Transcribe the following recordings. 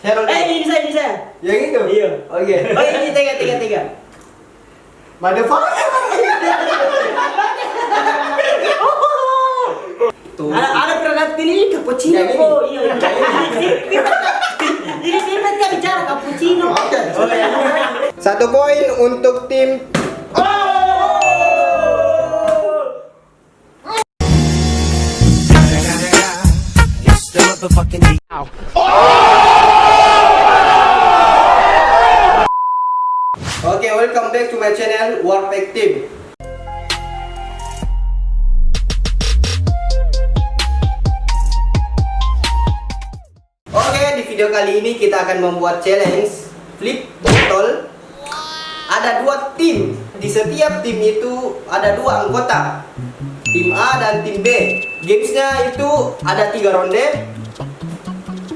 Ini saya. Yang itu? Iya. Oke. Oh, ini tiga. Motherfucker. Ada pernah pilih cappuccino. Yang ini? Oh, iya. Ini Pipet kan bicara cappuccino. Oke. Oh, iya. 1 poin untuk tim. Oke, welcome back to my channel Warpack Team. Oke, di video kali ini kita akan membuat challenge flip botol. Ada 2 tim. Di setiap tim itu ada 2 anggota. Tim A dan tim B. Gamesnya itu ada 3 ronde.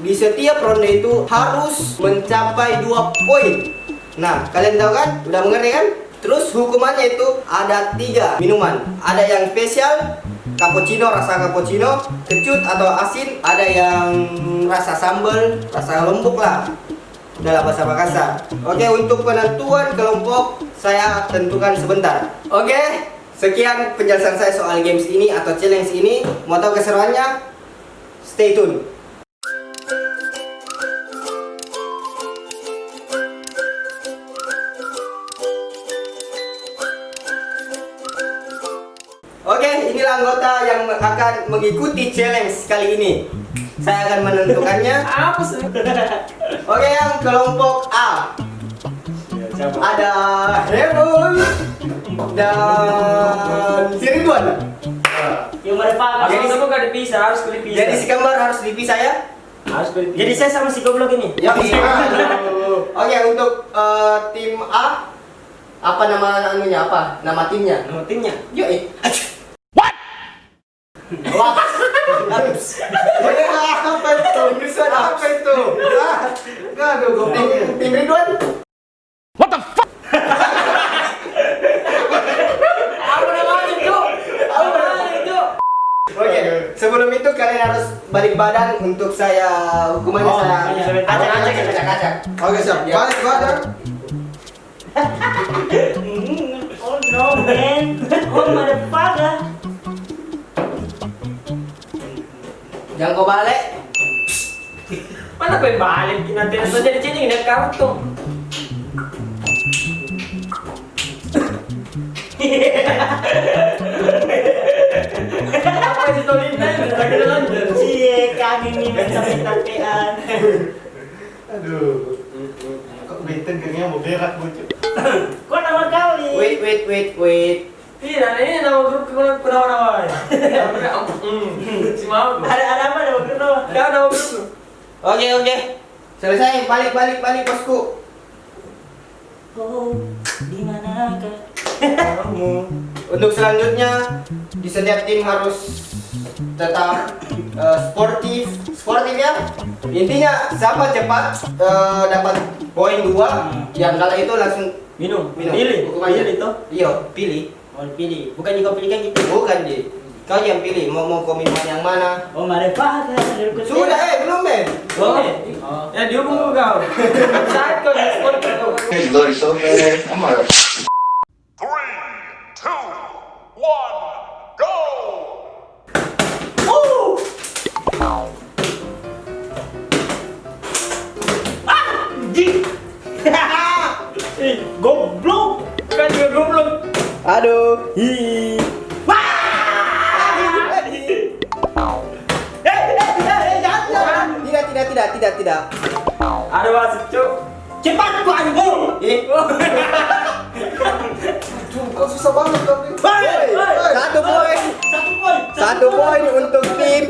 Di setiap ronde itu harus mencapai 2 poin. Nah, kalian tahu kan? Udah mengerti kan? Terus hukumannya itu ada 3 minuman. Ada yang spesial, cappuccino, rasa cappuccino, kecut atau asin, ada yang rasa sambal, rasa lombok lah dalam bahasa Makassar. Oke, untuk penentuan kelompok saya tentukan sebentar. Oke, sekian penjelasan saya soal games ini atau challenge ini. Mau tahu keseruannya? Stay tune. Oke, inilah anggota yang akan mengikuti challenge kali ini. Saya akan menentukannya. Apa sih? Oke, yang kelompok A ada Heron dan si Ridwan. Yang ada Pak. Jadi Kamu gak dipisah, harus dipisah. Jadi si kembar harus dipisah ya? Harus dipisah. Jadi saya sama si goblok ini. Ya. Oke, untuk tim A apa nama anunya apa? Nama timnya? Nama timnya. Yuk. Wah. Apa itu? Bisa apa itu? Enggak ada gue tim Ridwan. What the fuck? Apa namanya itu? Apa namanya itu? Oke, sebelum itu kalian harus balik badan untuk saya hukumannya saya acak-acak. Oke, siap. Balik badan. Oh no man. Oh motherfucker. Jangan kau balik. Mana kau balik? Nanti saja di sini ada kartu. Apa sih Tolinda? Lagi lanjut. Cie, kami nih minta-mintaan. Aduh, kok beten kayaknya mau berak bocor. Kok nama kali? Wait. Tidak, ini nama grup kenapa-nama. Si mau. Ada apa nama grup nama? Ada nama grup. Oke. Selesai, balik bosku. Oh, di manakah kamu? Untuk selanjutnya di setiap tim harus tetap sportif ya. Intinya sama cepat dapat poin 2. Yang kalah itu langsung Minum. Pilih. Pilih itu. Iya, pilih. Mau pilih. Bukan kau pilihkan gitu. Bukan di. Kau yang pilih mau kau minuman yang mana? Oh, motherfucker. Sudah belum men. Oh. Ya dihukum kau. Saat kau sport kau. Hey, bloody so bad. I'm like, 3, 2, 1, go! Goblok. Kan juga goblok. Aduh. Tidak. Ada wasit, Cuk. Cepat gua anjing. Kok susah banget tapi. Hei. 1 poin untuk tim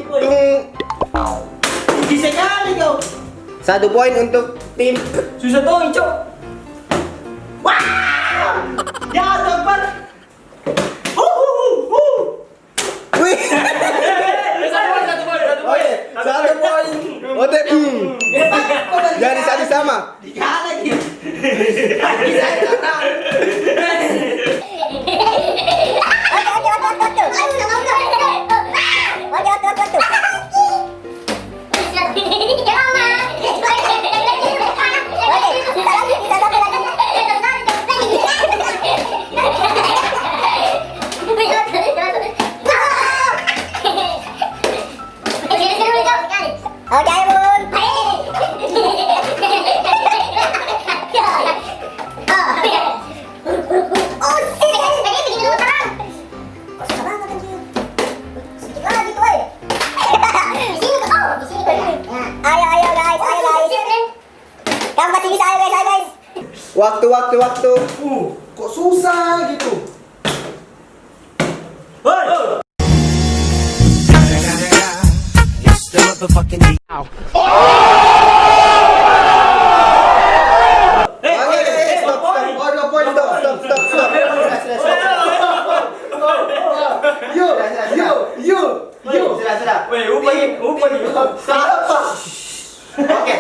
Bisa kali kau. 1 poin untuk tim. Susah tuh, Cuk. Wah! Ya, cepat. Wih. 1 poin. Oke, 1 poin. Oke. Jadi satu sama. Dikalah lagi. Waduh. Waktu. Kok susah gitu? Woi. Oke, stop. Oh, 2 poin, stop. Yuk. Sudah. Woi, upah. Oke,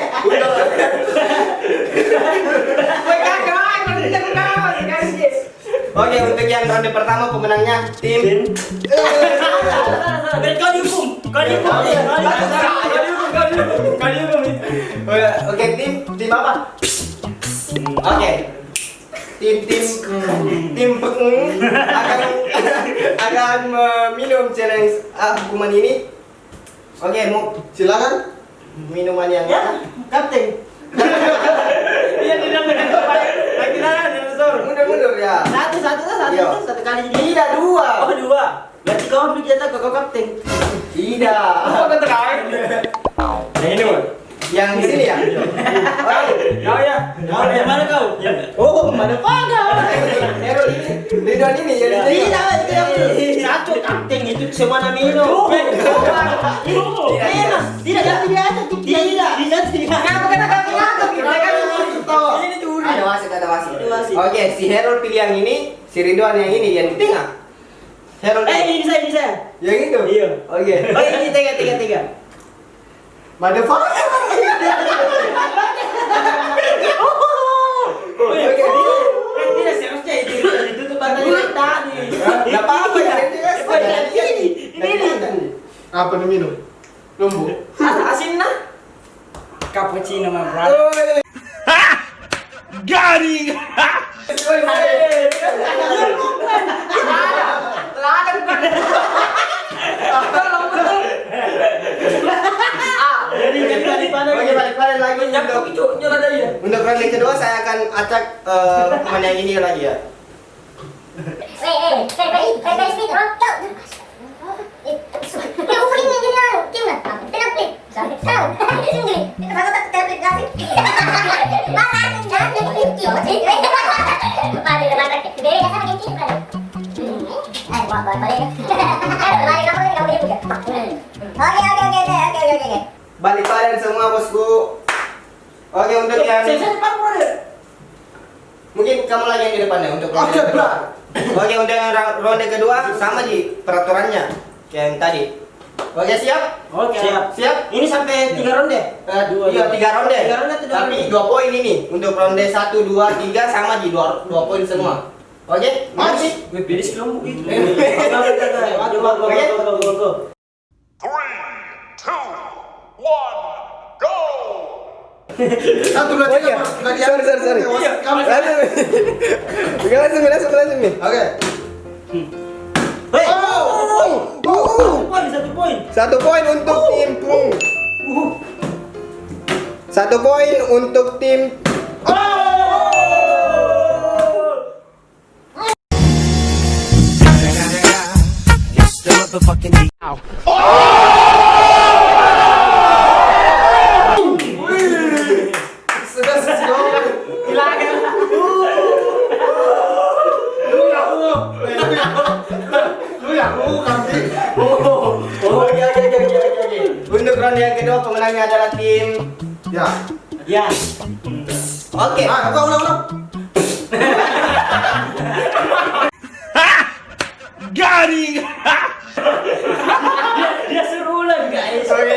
Oke, untuk yang ronde pertama pemenangnya tim. Kau dihukum. Oke, tim apa? Oke. Tim akan meminum challenge hukuman ini. Oke, mau silakan minuman yang Ya, kapten. Iya, tidak lagi dinosaur. mundur ya. Satu kali jadi. Tidak, 2. Oh, 2. Berarti kau ambil jatah kau kapten. Tidak. Apa kata kau? Yang ini, Bang. Yang di sini ya? Kau ya. Kau yang mana kau? Oh, mana pada? Hero ini, Ridwan ini yang di sini. Tidak. Satu kapten itu semua nama minum. Tidak. Kenapa kata kau ngangkat? Ini curi. Ada wasit. Oke, si Herol pilih yang ini, si Ridwan yang ini, yang di tengah. Herol Ini saya. yang itu. Iya. Oke. Oh, ini tiga. Motherfucker. Tidak seharusnya itu ditutup pantatnya tadi. Enggak apa-apa ya. Ini. Apa nih minum? Lumbu. Asin nah. Cappuccino, my brother. Got him! Oke, balik lagi untuk ronde kedua saya akan acak hukuman yang ini lagi ya. Balik badan semua bosku. Oke, untuk yang mungkin kamu lagi yang di depannya untuk ronde kedua. Oke, untuk yang ronde kedua sama di peraturannya kayak yang tadi. Oke, siap? Oke. Siap? Ini sampai 3 ronde. Iya, 3 ronde. 3 ronde atau 2 Tapi ronde? 2 poin ini untuk ronde 1, 2, 3 sama di 2 poin semua. Oke? Masih? Gue pilih sebelum itu. Oke? 3, 2, 1, go! Satu Oh lagi. iya. Sorry. Langsung nih. Oke. Hei. Oh. 1 poin. 1 poin untuk tim Pung. 1 poin untuk tim. Sudah sejauh. Lu yang kami. Oke. Untuk ronde yang kedua pemenangnya adalah tim. Ya. Ya. Oke. Ulang. Got him! Dia suruh ulang, guys. Oke,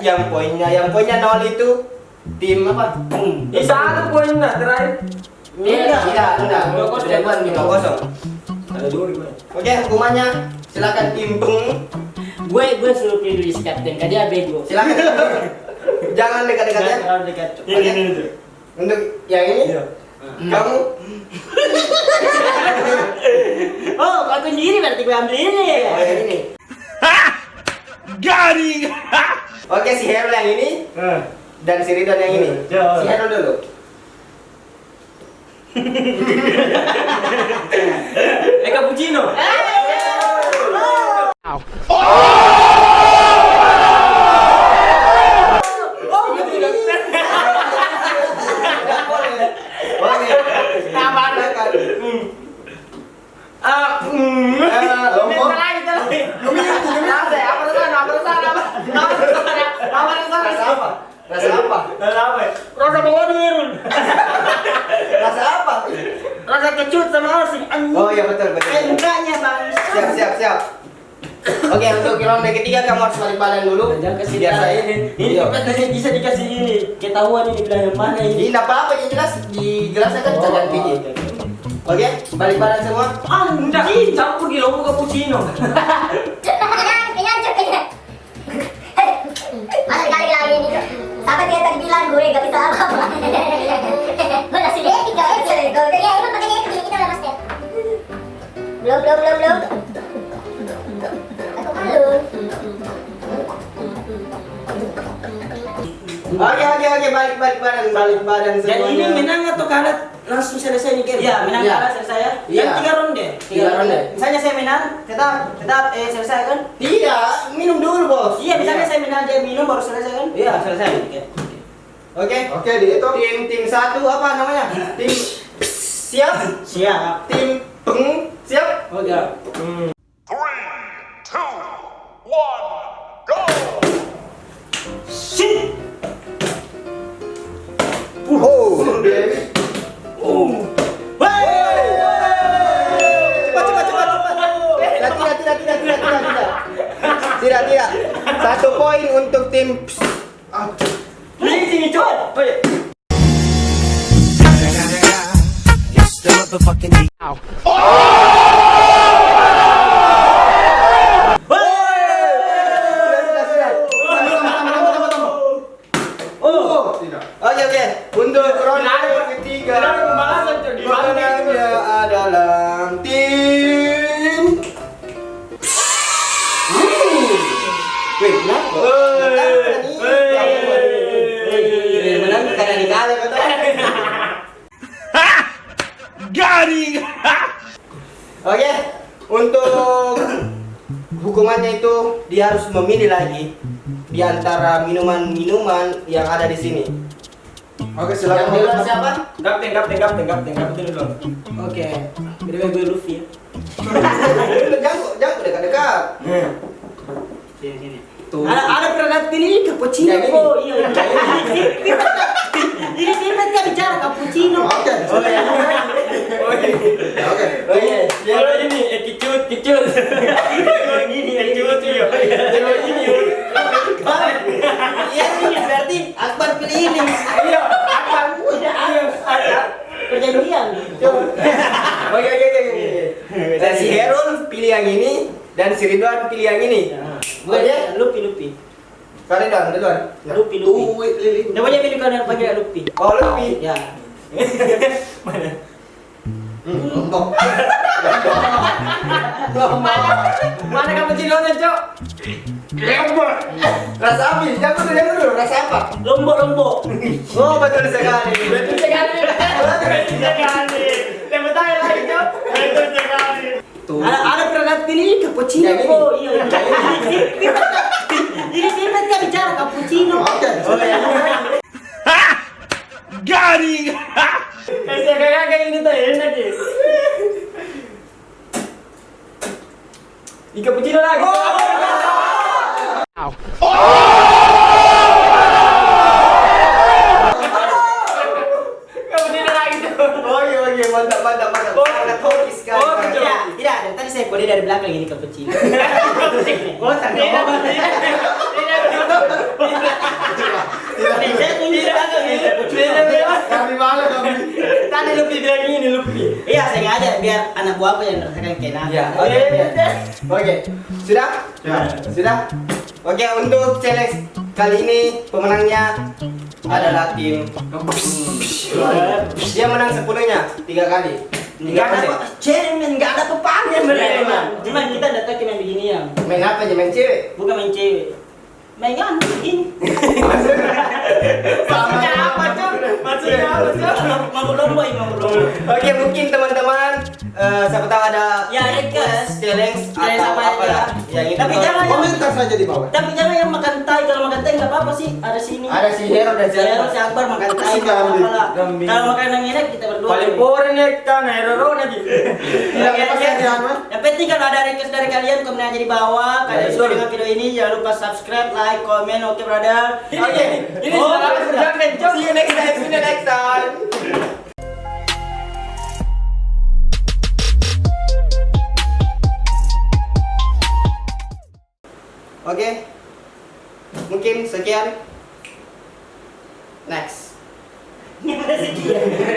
yang poinnya 0 itu tim apa? Ini 1 poin nah terakhir. Tidak. 2-0. Ada 2 gimana? Oke, hukumannya silakan tim Pung. Gue suruh pilih si kapten, kan dia bego. Silakan. Jangan dekat-dekat ya. Jangan dekat. Oke. Untuk yang ini, kamu Oh, kau sendiri berarti gue ambil ini. yang ini. Got him! Oke, si Herul yang ini dan si Ridwan yang ini. Ya. Si Herul dulu. Cappuccino. Tidak Rasa apa? Rasa apa? Rasa bawa dirun. Rasa apa? Rasa kecut sama asing. Oh iya betul betul. Enggaknya bang. Siap. Oke, untuk ronde ketiga kamu harus balik badan dulu. Jangan kasih biar saya. ini Iya. kita bisa dikasih ini ketahuan ini bilang yang mana Ini ini. enggak apa-apa yang jelas di gelasnya kan kita ganti. Oke, balik badan semua. Ah, enggak. Campur di lombok cappuccino. Masa kali lagi ini sampai dia tadi bilang gue gak bisa apa-apa. Gue masih dia tiga episode. Ya emang makanya itu kita udah master. Belum. Aku malu. Oke, balik badan semua. Dan ini menang atau kalah langsung selesai nih game? Iya, menang Iya. kalah selesai ya. Iya. Dan 3 ronde. Tiga ronde. Misalnya saya menang, tetap selesai kan? Tidak, minum dulu, Bos. Iya, misalnya saya menang dia minum baru selesai kan? Iya. selesai. Oke. Oke, dihitung. tim satu apa namanya? Tim siap, Siap. tim peng siap. Oke. 3, 2, 1, go! Shit. Oh. Tidak. 1 poin untuk tim. Ini sini coba. Oh iya. Oke. Untuk ronde ketiga. Kenapa pembalasan tuh di mana? Pemenangnya adalah tim. Wih, kenapa? Menang karena dikalah kata. Garing! Oke, untuk hukumannya itu dia harus memilih lagi di antara minuman-minuman yang ada di sini. Oke, Yang silakan. duluan siapa? Kapten dulu. Oke. Beda gue Luffy ya. Jangkuk dekat-dekat. Sini. Tuh. Ada pernah pilih cappuccino Yang ini. kok. Iya. Ini kita bicara cappuccino. Oke. Oke. Kalau ini kecut. Yang ini kecut iya. Yang ini. Iya ini berarti Akbar pilih ini. Iya, akan. Ada. Perjanjian. Oke. Dan si Herul pilih yang ini dan si Ridwan pilih yang ini. Bukan ya? Lupi. Kalian duluan. Lupi. Lili. Namanya pilih kan panggil Lupi. Oh, lebih. Ya. Lombok. Mana cappuccino-nya, Cok? Rasa apa? Jangan dulu. Rasa apa? Lombok. Oh, betul sekali. Betul sekali. Tepuk tangan lagi, Cok. Betul sekali. Tuh. Ada pernah pilih cappuccino Yang ini. kok. Iya. Ini kita bicara cappuccino. Oke. Garing! Saya kayak ini tuh enak ya. Di cappuccino lagi. Cappuccino lagi tuh. Oke, mantap. Sangat hoki sekali. Oh, sangat betul. hoki. Tidak, dan tadi saya kode dari belakang ini cappuccino. Oh, tidak. Saya tunjuk belakang ini cappuccino. Kami mana kami? Tadi Lupi bilang ini Lupi. Iya, sengaja biar anak buahku yang rasakan keenakan. Ya, oke. Sudah? Sudah? Oke, untuk challenge kali ini pemenangnya adalah tim. Dia menang sepenuhnya 3 kali. Enggak ada cewek, enggak ada pepannya mereka. Cuma kita datang ke main begini ya. Main apa aja, main cewek? Bukan main cewek. Main kan begini. Maksudnya apa, Cok? Maksudnya apa, Cok? Mau lomba. Oke, mungkin teman-teman siapa tahu ada Ya, request. challenge Challenge atau apa apa aja. lah. Yang itu Tapi jangan Komentar saja di bawah. Tapi jangan yang makan tai, kalau makan tai enggak apa-apa sih. Ada sini. ada si Hero dan si Saya Akbar. harus si Akbar makan tai Si enggak apa-apa lah. Kambing. Kalau makan yang enak kita berdua. Paling boring ya kan Heroro nanti. Tidak lepas ya, Diana. Yang penting kalau ada request dari kalian komen aja di bawah. Kalian Ya, suka betul. dengan video ini jangan lupa subscribe, like, komen. Oke, brother. Oke. Ini sudah Next. Ini ada sedih.